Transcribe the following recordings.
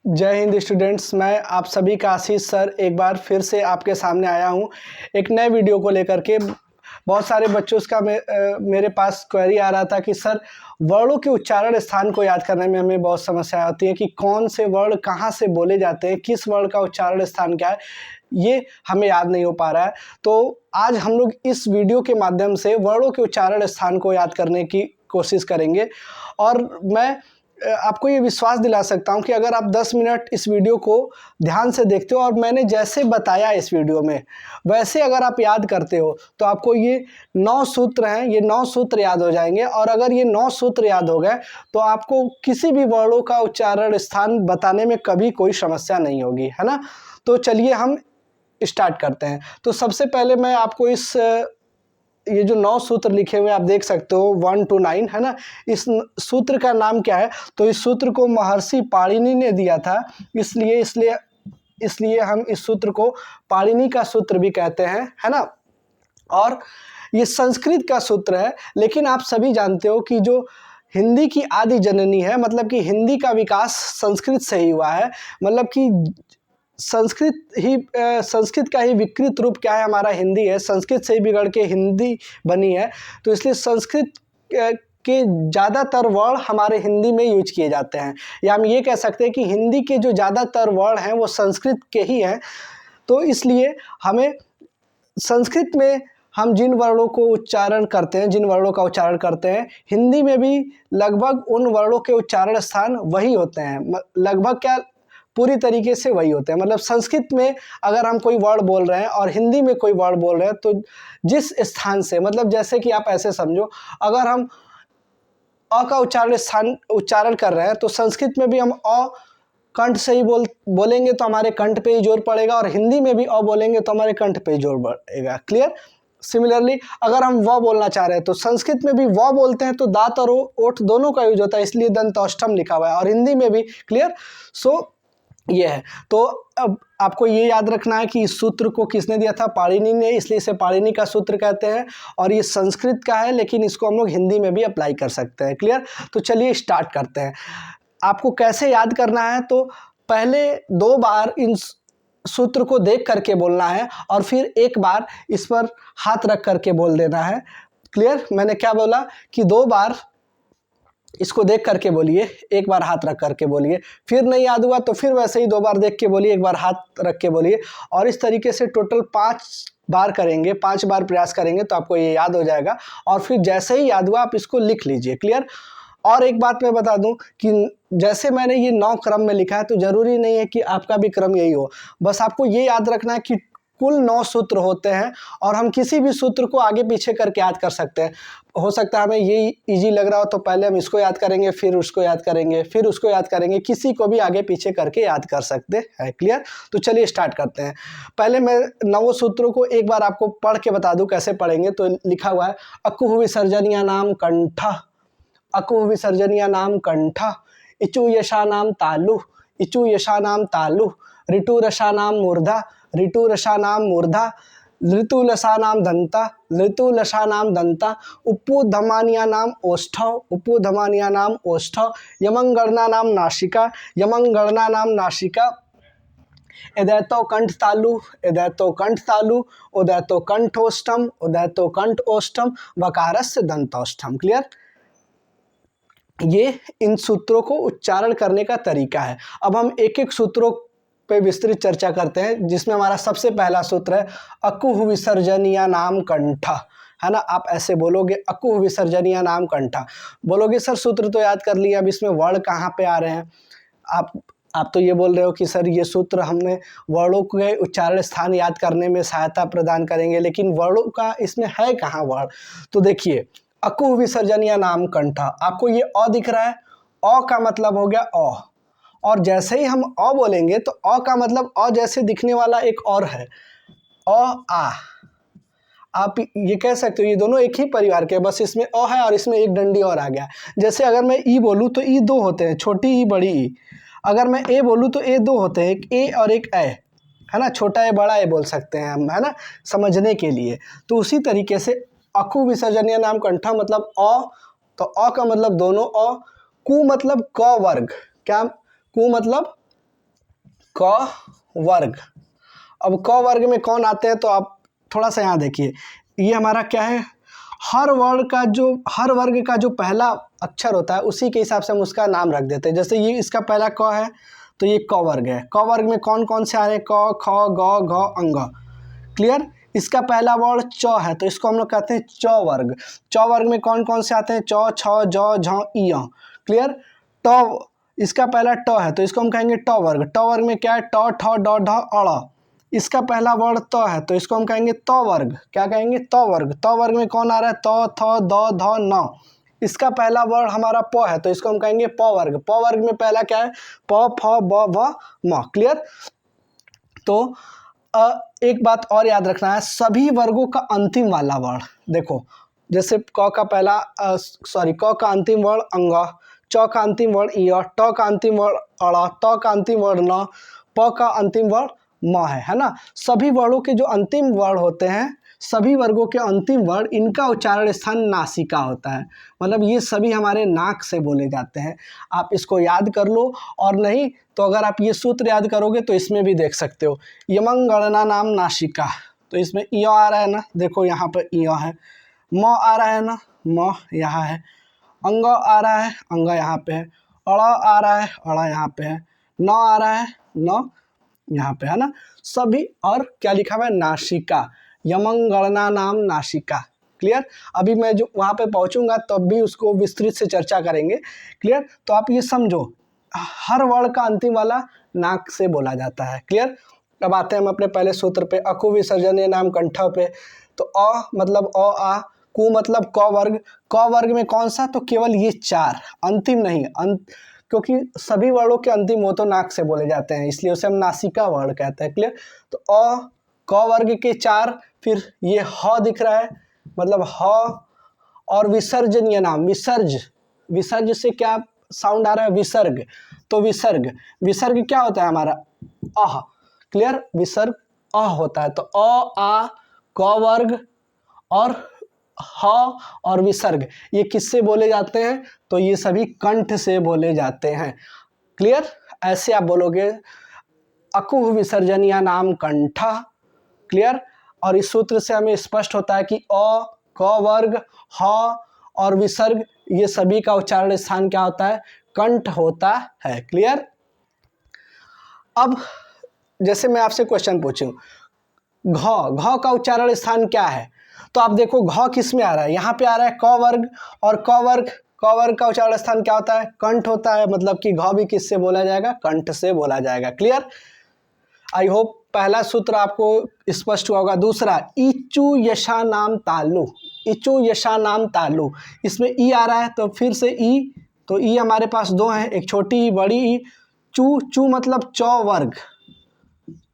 जय हिंद स्टूडेंट्स। मैं आप सभी का आशीष सर एक बार फिर से आपके सामने आया हूं एक नए वीडियो को लेकर के। बहुत सारे बच्चों का मेरे पास क्वेरी आ रहा था कि सर वर्णों के उच्चारण स्थान को याद करने में हमें बहुत समस्या आती है कि कौन से वर्ण कहां से बोले जाते हैं, किस वर्ण का उच्चारण स्थान क्या है, ये हमें याद नहीं हो पा रहा है। तो आज हम लोग इस वीडियो के माध्यम से वर्णों के उच्चारण स्थान को याद करने की कोशिश करेंगे और मैं आपको ये विश्वास दिला सकता हूँ कि अगर आप 10 मिनट इस वीडियो को ध्यान से देखते हो और मैंने जैसे बताया इस वीडियो में वैसे अगर आप याद करते हो तो आपको ये 9 सूत्र हैं, ये 9 सूत्र याद हो जाएंगे। और अगर ये 9 सूत्र याद हो गए तो आपको किसी भी वर्णों का उच्चारण स्थान बताने में कभी कोई समस्या नहीं होगी, है ना। तो चलिए हम स्टार्ट करते हैं। तो सबसे पहले मैं आपको ये जो 9 सूत्र लिखे हुए आप देख सकते हो 1 to 9, है ना। इस सूत्र का नाम क्या है? तो इस सूत्र को महर्षि पाणिनि ने दिया था, इसलिए हम इस सूत्र को पाणिनि का सूत्र भी कहते हैं, है ना। और ये संस्कृत का सूत्र है, लेकिन आप सभी जानते हो कि जो हिंदी की आदि जननी है, मतलब कि हिंदी का विकास संस्कृत से ही हुआ है। मतलब कि संस्कृत का ही विकृत रूप क्या है, हमारा हिंदी है। संस्कृत से ही बिगड़ के हिंदी बनी है, तो इसलिए संस्कृत के ज़्यादातर वर्ण हमारे हिंदी में यूज किए जाते हैं, या हम ये कह सकते हैं कि हिंदी के जो ज़्यादातर वर्ण हैं वो संस्कृत के ही हैं। तो इसलिए हमें संस्कृत में हम जिन वर्णों को उच्चारण करते हैं, जिन वर्णों का उच्चारण करते हैं, हिंदी में भी लगभग उन वर्णों के उच्चारण स्थान वही होते हैं। लगभग क्या, पूरी तरीके से वही होते हैं। मतलब संस्कृत में अगर हम कोई वर्ड बोल रहे हैं और हिंदी में कोई वर्ड बोल रहे हैं तो जिस स्थान से, मतलब जैसे कि आप ऐसे समझो, अगर हम अ का उच्चारण कर रहे हैं तो संस्कृत में भी हम अ कंठ से ही बोलेंगे तो हमारे कंठ पे ही जोर पड़ेगा, और हिंदी में भी अ बोलेंगे तो हमारे कंठ पे ही जोर पड़ेगा। क्लियर। सिमिलरली अगर हम व बोलना चाह रहे हैं तो संस्कृत में भी व बोलते हैं तो दांत और ओठ दोनों का यूज होता है, इसलिए दंतौष्ठम लिखा हुआ है, और हिंदी में भी। क्लियर। सो ये है। तो अब आपको ये याद रखना है कि इस सूत्र को किसने दिया था? पाणिनि ने, इसलिए इसे पाणिनि का सूत्र कहते हैं। और ये संस्कृत का है, लेकिन इसको हम लोग हिंदी में भी अप्लाई कर सकते हैं। क्लियर। तो चलिए स्टार्ट करते हैं। आपको कैसे याद करना है? तो पहले 2 बार इन सूत्र को देख करके बोलना है और फिर एक बार इस पर हाथ रख करके बोल देना है। क्लियर। मैंने क्या बोला कि 2 बार इसको देख करके बोलिए, एक बार हाथ रख करके बोलिए, फिर नहीं याद हुआ तो फिर वैसे ही 2 बार देख के बोलिए, एक बार हाथ रख के बोलिए, और इस तरीके से टोटल 5 बार करेंगे, 5 बार प्रयास करेंगे तो आपको ये याद हो जाएगा। और फिर जैसे ही याद हुआ आप इसको लिख लीजिए। क्लियर। और एक बात मैं बता दूं कि जैसे मैंने ये 9 क्रम में लिखा है तो ज़रूरी नहीं है कि आपका भी क्रम यही हो। बस आपको ये याद रखना है कि कुल 9 सूत्र होते हैं और हम किसी भी सूत्र को आगे पीछे करके याद कर सकते हैं। हो सकता है हमें ये इजी लग रहा हो तो पहले हम इसको याद करेंगे, फिर उसको याद करेंगे, फिर उसको याद करेंगे, किसी को भी आगे पीछे करके याद कर सकते हैं। क्लियर। तो चलिए स्टार्ट करते हैं। पहले मैं 9 सूत्रों को एक बार आपको पढ़ के बता दूं कैसे पढ़ेंगे। तो लिखा हुआ है अकुह विसर्जनीय नाम कंठ, अकुह विसर्जनीय नाम कंठ, इचु यशा नाम तालु, इचु यशा नाम तालु, ऋतु रसा नाम मूर्धा, ऋतु रसा नाम मूर्धा, ऋतु लसा नाम दंता, ऋतु लसा नाम दंता, उपु धमानिया नाम ओष्ठ, उपु धमानिया नाम ओष्ठ, यमंगणना नाम नासिका, यमंगणना नाम नासिका, एदैतो कंठ तालु, एदैतो कंठ तालु, उदैतो कंठोष्ठम, उदैतो कंठोष्ठम, वकारस्य दंतोष्ठम। क्लियर। ये इन सूत्रों को उच्चारण करने का तरीका है। अब हम एक एक सूत्रों पे विस्तृत चर्चा करते हैं, जिसमें हमारा सबसे पहला सूत्र है अकुह विसर्जनीय नाम कंठ, है ना। आप ऐसे बोलोगे अकुह विसर्जनीय नाम कंठ। बोलोगे सर सूत्र तो याद कर लिया, अब इसमें वर्ण कहाँ पे आ रहे हैं? आप तो ये बोल रहे हो कि सर ये सूत्र हमें वर्णों के उच्चारण स्थान याद करने में सहायता प्रदान करेंगे, लेकिन वर्णों का इसमें है कहाँ वर्ण? तो देखिए अकुह विसर्जनीय नाम कंठ, आपको ये अ दिख रहा है, अ का मतलब हो गया अ, और जैसे ही हम अ बोलेंगे तो अ का मतलब अ जैसे दिखने वाला एक और है अ आ। आप ये कह सकते हो ये दोनों एक ही परिवार के, बस इसमें अ है और इसमें एक डंडी और आ गया। जैसे अगर मैं ई बोलूँ तो ई 2 होते हैं, छोटी ई बड़ी ई। अगर मैं ए बोलूँ तो ए 2 होते हैं, एक ए और एक ए, है ना। छोटा ए बड़ा ए बोल सकते हैं हम, है ना, समझने के लिए। तो उसी तरीके से अकु विसर्जनीय नाम कंठा मतलब अ, तो अ का मतलब दोनों अ, कु मतलब क वर्ग, क्या कु मतलब क वर्ग। अब क वर्ग में कौन आते हैं तो आप थोड़ा सा यहाँ देखिए, ये हमारा क्या है, हर वर्ग का जो पहला अक्षर होता है उसी के हिसाब से हम उसका नाम रख देते हैं। जैसे ये इसका पहला क है तो ये क वर्ग है। क वर्ग में कौन कौन से आ रहे हैं, क ख ग घ अंग। क्लियर। इसका पहला वर्ण च है तो इसको हम लोग कहते हैं च वर्ग। च वर्ग में कौन कौन से आते हैं, च छ ज झ इ। क्लियर। ट, इसका पहला ट है तो इसको हम कहेंगे ट वर्ग। ट वर्ग में क्या है, ट ठ ड ढ अड़। इसका पहला वर्ण त है तो इसको हम कहेंगे त वर्ग। क्या कहेंगे, त वर्ग। त वर्ग में कौन आ रहा है, त थ द ध न। इसका पहला वर्ण हमारा प है तो इसको हम कहेंगे प वर्ग। प वर्ग में पहला क्या है, प फ ब भ म। क्लियर। तो एक बात और याद रखना है, सभी वर्गों का अंतिम वाला वर्ण देखो, जैसे क का अंतिम वर्ण अंग, च का अंतिम वर्ण इ, ट का अंतिम वर्ण अड़, त का अंतिम वर्ण न, प का अंतिम वर्ण म है ना। सभी वर्णों के जो अंतिम वर्ण होते हैं, सभी वर्गों के अंतिम वर्ण, इनका उच्चारण स्थान नासिका होता है। मतलब ये सभी हमारे नाक से बोले जाते हैं। आप इसको याद कर लो, और नहीं तो अगर आप ये सूत्र याद करोगे तो इसमें भी देख सकते हो, यमं गणना नाम नासिका। तो इसमें इ आ रहा है ना, देखो यहाँ पर इ है। म आ रहा है ना, म यहाँ है। अंग आ रहा है, अंग यहाँ पे है। अड़ आ रहा है, अड़ यहाँ पे है। न आ रहा है, न यहाँ पे है ना। सभी, और क्या लिखा हुआ है, नासिका, यमं गणना नाम नासिका। क्लियर। अभी मैं जो वहाँ पे पहुँचूंगा तब भी उसको विस्तृत से चर्चा करेंगे। क्लियर। तो आप ये समझो, हर वर्ण का अंतिम वाला नाक से बोला जाता है। क्लियर। अब आते हैं हम अपने पहले सूत्र पे, अकु विसर्जनीय नाम कंठ पे। तो अ मतलब अ आ, कु मतलब क वर्ग। क वर्ग में कौन सा, तो केवल ये चार, अंतिम नहीं, क्योंकि सभी वर्णों के अंतिम वो तो नाक से बोले जाते हैं, इसलिए उसे हम नासिका वर्ण कहते हैं। क्लियर। तो अ क वर्ग के चार, फिर ये ह दिख रहा है, मतलब ह, और विसर्जनीय नाम, विसर्ज से क्या साउंड आ रहा है, विसर्ग। तो विसर्ग क्या होता है हमारा, अह। क्लियर। विसर्ग अह होता है। तो अ आ क वर्ग और ह और विसर्ग, ये किससे बोले जाते हैं, तो ये सभी कंठ से बोले जाते हैं। क्लियर। ऐसे आप बोलोगे, अकुह विसर्जनीय नाम कंठ। क्लियर। और इस सूत्र से हमें स्पष्ट होता है कि अ, क वर्ग, ह और विसर्ग, ये सभी का उच्चारण स्थान क्या होता है, कंठ होता है। क्लियर। अब जैसे मैं आपसे क्वेश्चन पूछूं, घ का उच्चारण स्थान क्या है, तो आप देखो घ किस में आ रहा है, यहाँ पे आ रहा है क वर्ग, और क वर्ग का उच्चारण स्थान क्या होता है, कंठ होता है। मतलब कि घ भी किससे बोला जाएगा, कंठ से बोला जाएगा। क्लियर। आई होप पहला सूत्र आपको स्पष्ट हुआ होगा। दूसरा, इचु यशा नाम तालु। इचु यशा नाम तालु, इसमें ई आ रहा है तो फिर से ई, तो ई हमारे पास दो हैं, एक छोटी ई, बड़ी ई। चू मतलब च वर्ग,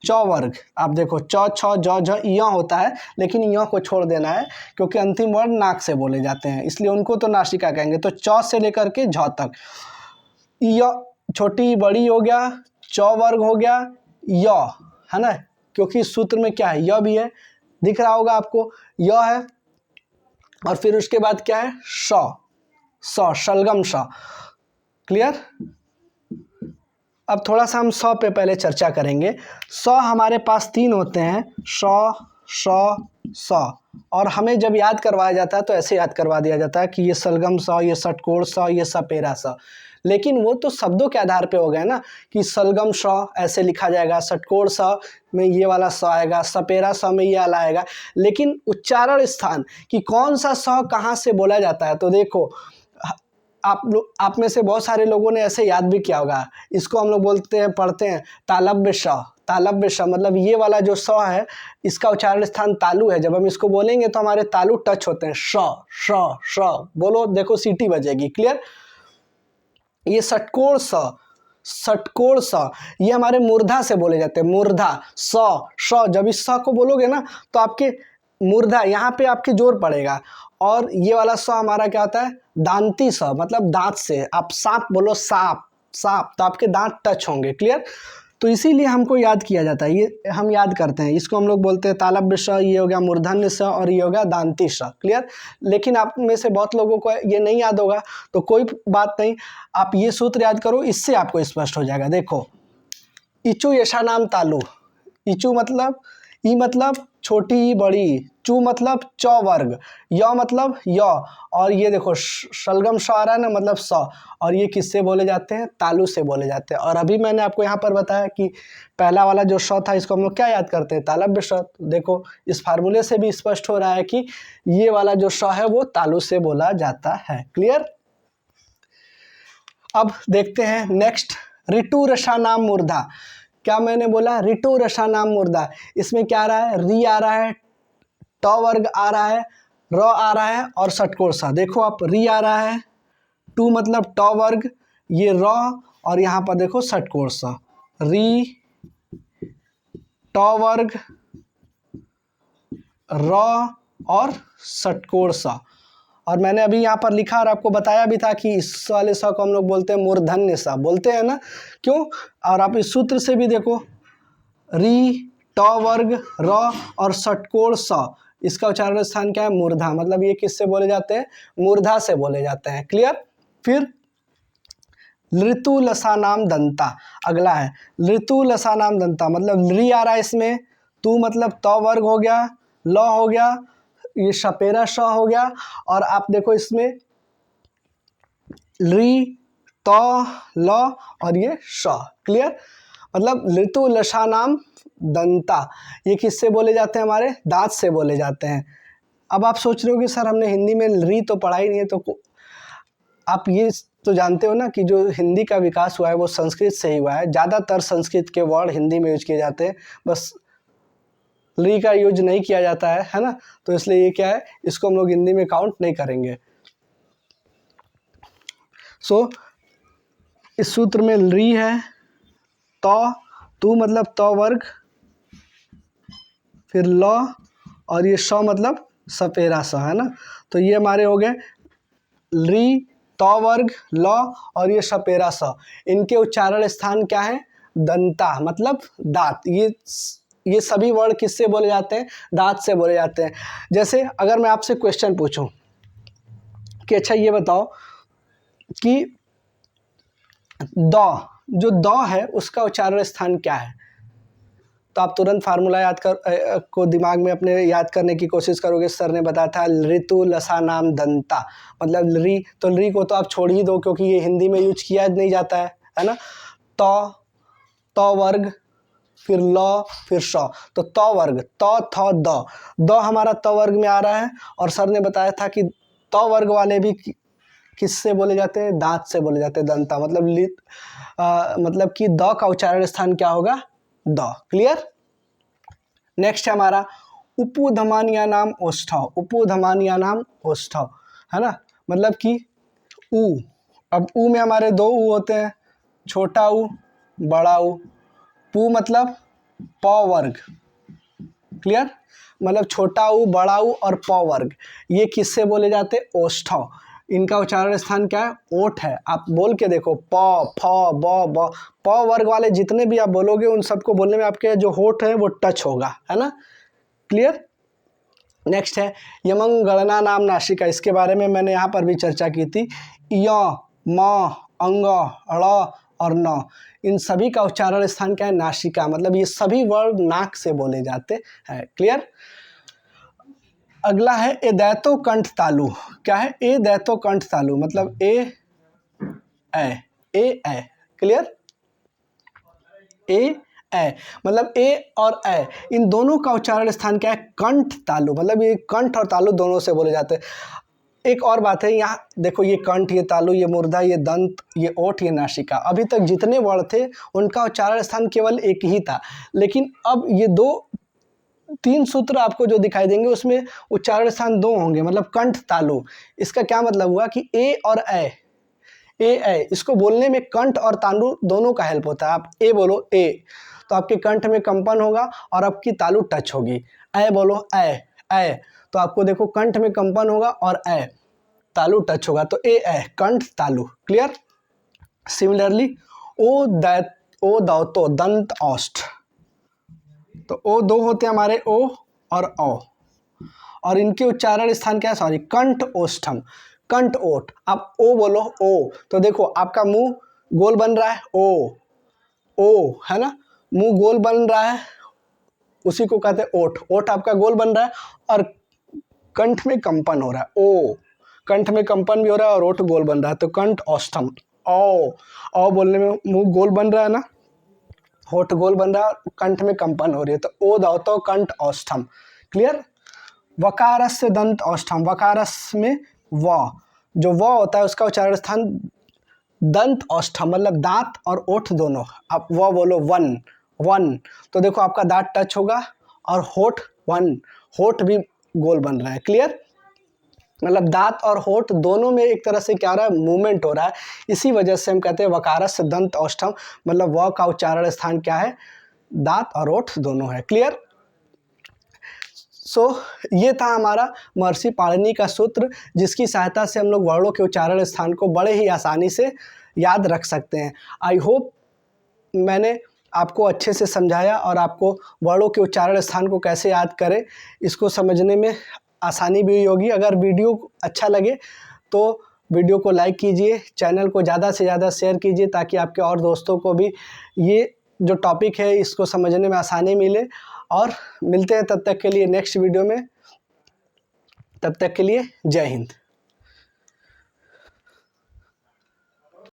च वर्ग। आप देखो च छ ज झ इया होता है, लेकिन इया को छोड़ देना है क्योंकि अंतिम वर्ण नाक से बोले जाते हैं, इसलिए उनको तो नासिका कहेंगे। तो च से लेकर के झ तक, इया छोटी बड़ी हो गया, च वर्ग हो गया, य है ना, क्योंकि इस सूत्र में क्या है, य भी है, दिख रहा होगा आपको, य है। और फिर उसके बाद क्या है, शलगम श। क्लियर। अब थोड़ा सा हम स पे पहले चर्चा करेंगे। स हमारे पास तीन होते हैं, स, और हमें जब याद करवाया जाता है तो ऐसे याद करवा दिया जाता है कि ये सलगम स, ये षटकोण स, ये सपेरा स। लेकिन वो तो शब्दों के आधार पे हो गए ना, कि सलगम स ऐसे लिखा जाएगा, षटकोण स में ये वाला स आएगा, सपेरा स में ये वाला आएगा। लेकिन उच्चारण स्थान कि कौन सा स कहाँ से बोला जाता है, तो देखो आप में से बहुत सारे लोगों ने ऐसे याद भी किया होगा, इसको हम लोग बोलते हैं, पढ़ते हैं तालव्य श। तालव्य श मतलब ये वाला जो स है, इसका उच्चारण स्थान तालु है। जब हम इसको बोलेंगे तो हमारे तालु टच होते हैं, श बोलो, देखो सीटी बजेगी। क्लियर। ये षटकोण स, ये हमारे मूर्धा से बोले जाते हैं, मूर्धा। श, जब इस स को बोलोगे ना तो आपके मूर्धा यहाँ पे आपके जोर पड़ेगा। और ये वाला स हमारा क्या होता है, दांती स, मतलब दांत से। आप सांप बोलो, सांप, तो आपके दांत टच होंगे। क्लियर। तो इसीलिए हमको याद किया जाता है, ये हम याद करते हैं, इसको हम लोग बोलते हैं तालव्य श, ये हो गया मूर्धन्य स, और ये हो गया दांती श। क्लियर। लेकिन आप में से बहुत लोगों को ये नहीं याद होगा, तो कोई बात नहीं, आप ये सूत्र याद करो, इससे आपको स्पष्ट हो जाएगा। देखो इचु यशा नाम तालु। इचु मतलब ई मतलब छोटी ई बड़ी, चू मतलब चौ वर्ग, य मतलब य, और ये देखो शलगम श आ रहा है ना, मतलब स, और ये किससे बोले जाते हैं? तालु से बोले जाते हैं। और अभी मैंने आपको यहाँ पर बताया कि पहला वाला जो श था इसको हम लोग क्या याद करते हैं? तालव्य श। देखो इस फार्मूले से भी स्पष्ट हो रहा है कि ये वाला जो श है वो तालु से बोला जाता है। क्लियर? अब देखते हैं नेक्स्ट, ऋतु रसा नाम मूर्धा। क्या मैंने बोला? ऋतु रसा नाम मूर्धा। इसमें क्या आ रहा है? री आ रहा है, ट वर्ग आ रहा है, र आ रहा है और षटकोर सा। देखो आप, री आ रहा है, टू मतलब ट वर्ग, ये र, और यहाँ पर देखो षटकोर सा, री ट वर्ग र और षटकोर सा। और मैंने अभी यहाँ पर लिखा और आपको बताया भी था कि इस वाले सा को हम लोग बोलते हैं मूर्धन्य सा, बोलते हैं ना, क्यों? और आप इस सूत्र से भी देखो, री ट वर्ग र और षटकोर स, इसका उच्चारण स्थान क्या है? मूर्धा। मतलब ये किससे बोले जाते हैं? मूर्धा से बोले जाते हैं। क्लियर? फिर ऋतु लसा नाम दंता, अगला है ऋतु लसा नाम दंता। मतलब री आ रहा है इसमें, तू मतलब त वर्ग हो गया, ल हो गया, ये सपेरा श हो गया, और आप देखो इसमें री त ल और ये श। क्लियर? मतलब ऋतु लसा नाम दंता, ये किससे बोले जाते हैं? हमारे दांत से बोले जाते हैं। अब आप सोच रहे हो कि सर हमने हिंदी में री तो पढ़ा ही नहीं है, तो आप ये तो जानते हो ना कि जो हिंदी का विकास हुआ है वो संस्कृत से ही हुआ है। ज़्यादातर संस्कृत के वर्ड हिंदी में यूज किए जाते हैं, बस री का यूज नहीं किया जाता है ना? तो इसलिए ये क्या है, इसको हम लोग हिंदी में काउंट नहीं करेंगे। सो इस सूत्र में री है, तू मतलब त वर्ग, फिर ल, और ये श मतलब सपेरा सा, है ना? तो ये हमारे हो गए री त वर्ग, ल और ये सपेरा सा। इनके उच्चारण स्थान क्या है? दंता मतलब दांत। ये सभी वर्ड किससे बोले जाते हैं? दांत से बोले जाते हैं। जैसे अगर मैं आपसे क्वेश्चन पूछूं कि अच्छा ये बताओ कि द, जो द है उसका उच्चारण स्थान क्या है? तो आप तुरंत फार्मूला याद को दिमाग में अपने याद करने की कोशिश करोगे। सर ने बताया था ऋतु लसा नाम दंता, मतलब री, तो री को तो आप छोड़ ही दो क्योंकि ये हिंदी में यूज किया नहीं जाता है ना? त वर्ग, फिर ल, फिर श, तो त वर्ग, त थ द हमारा त वर्ग में आ रहा है। और सर ने बताया था कि त वर्ग वाले भी किससे बोले जाते हैं? दांत से बोले जाते हैं, दंता। मतलब कि द का उच्चारण स्थान क्या होगा? द। क्लियर? नेक्स्ट है हमारा उपुधमानिया नाम ओष्ठव। उपुधमानिया नाम ओष्ठव, है ना? मतलब कि ऊ, अब ऊ में हमारे दो ऊ होते हैं, छोटा ऊ, बड़ा ऊ। पू मतलब प वर्ग। क्लियर? मतलब छोटा ऊ, बड़ा ऊ और प वर्ग, ये किससे बोले जाते हैं? ओष्ठव। इनका उच्चारण स्थान क्या है? ओठ है। आप बोल के देखो, प, फ, ब, प वर्ग वाले जितने भी आप बोलोगे उन सबको बोलने में आपके जो होठ है वो टच होगा, है ना? क्लियर? नेक्स्ट है यमंगणना नाम नासिका। इसके बारे में मैंने यहाँ पर भी चर्चा की थी। य, म, अंग, ड़ और न, इन सभी का उच्चारण स्थान क्या है? नासिका। मतलब ये सभी वर्ड नाक से बोले जाते हैं। क्लियर? अगला है ए दैतो कंठ तालु। क्या है? ए दैतो कंठ तालु, मतलब ए ए। क्लियर? ए मतलब ए और ए, इन दोनों का उच्चारण स्थान क्या है? कंठ तालु। मतलब ये कंठ और तालु दोनों से बोले जाते हैं। एक और बात है, यहाँ देखो, ये कंठ, ये तालु, ये मूर्धा, ये दंत, ये ओठ, ये नासिका, अभी तक जितने वर्ड थे उनका उच्चारण स्थान केवल एक ही था। लेकिन अब ये तीन सूत्र आपको जो दिखाई देंगे उसमें उच्चारण स्थान दो होंगे, मतलब कंठ तालु। इसका क्या मतलब हुआ कि ए और ए, इसको बोलने में कंठ और तालु दोनों का हेल्प होता है। आप ए बोलो ए, तो आपके कंठ में कंपन होगा और आपकी तालु टच होगी। ए बोलो ए, तो आपको देखो कंठ में कंपन होगा और तालु टच होगा, तो ए कंठ तालु। क्लियर? सिमिलरली ओ दौतो दंत औष्ठ, तो ओ दो होते हैं हमारे, ओ और औ, और इनके उच्चारण स्थान क्या है? सॉरी, कंठ ओष्ठम, कंठ ओठ। आप ओ बोलो ओ, तो देखो आपका मुंह गोल बन रहा है, ओ, है ना? मुंह गोल बन रहा है उसी को कहते हैं ओठ। ओठ आपका गोल बन रहा है और कंठ में कंपन हो रहा है, ओ, कंठ में कंपन भी हो रहा है और ओठ गोल बन रहा है, तो कंठ औष्ठम। ओ बोलने में मुंह गोल बन रहा है ना, होठ गोल बन रहा है, कंठ में कंपन हो रही है, तो ओ दाओ तो कंठ औष्ठम। क्लियर। वकारस्य दंत औष्ठम, वकारस में व, जो व होता है उसका उच्चारण स्थान दंत औष्ठम, मतलब दांत और ओठ दोनों। आप व बोलो वन, वन, तो देखो आपका दांत टच होगा और होठ वन, होठ भी गोल बन रहा है। क्लियर। मतलब दांत और होठ दोनों में एक तरह से क्या हो रहा है, मूवमेंट हो रहा है। इसी वजह से हम कहते हैं वकारस्य दंत औष्ठम, मतलब व का उच्चारण स्थान क्या है, दांत और ओठ दोनों है। क्लियर। ये था हमारा महर्षि पाणिनि का सूत्र, जिसकी सहायता से हम लोग वर्णों के उच्चारण स्थान को बड़े ही आसानी से याद रख सकते हैं। आई होप मैंने आपको अच्छे से समझाया और आपको वर्णों के उच्चारण स्थान को कैसे याद करें इसको समझने में आसानी भी हुई होगी। अगर वीडियो अच्छा लगे तो वीडियो को लाइक कीजिए, चैनल को ज़्यादा से ज़्यादा शेयर कीजिए, ताकि आपके और दोस्तों को भी ये जो टॉपिक है इसको समझने में आसानी मिले। और मिलते हैं तब तक के लिए नेक्स्ट वीडियो में, तब तक के लिए जय हिंद।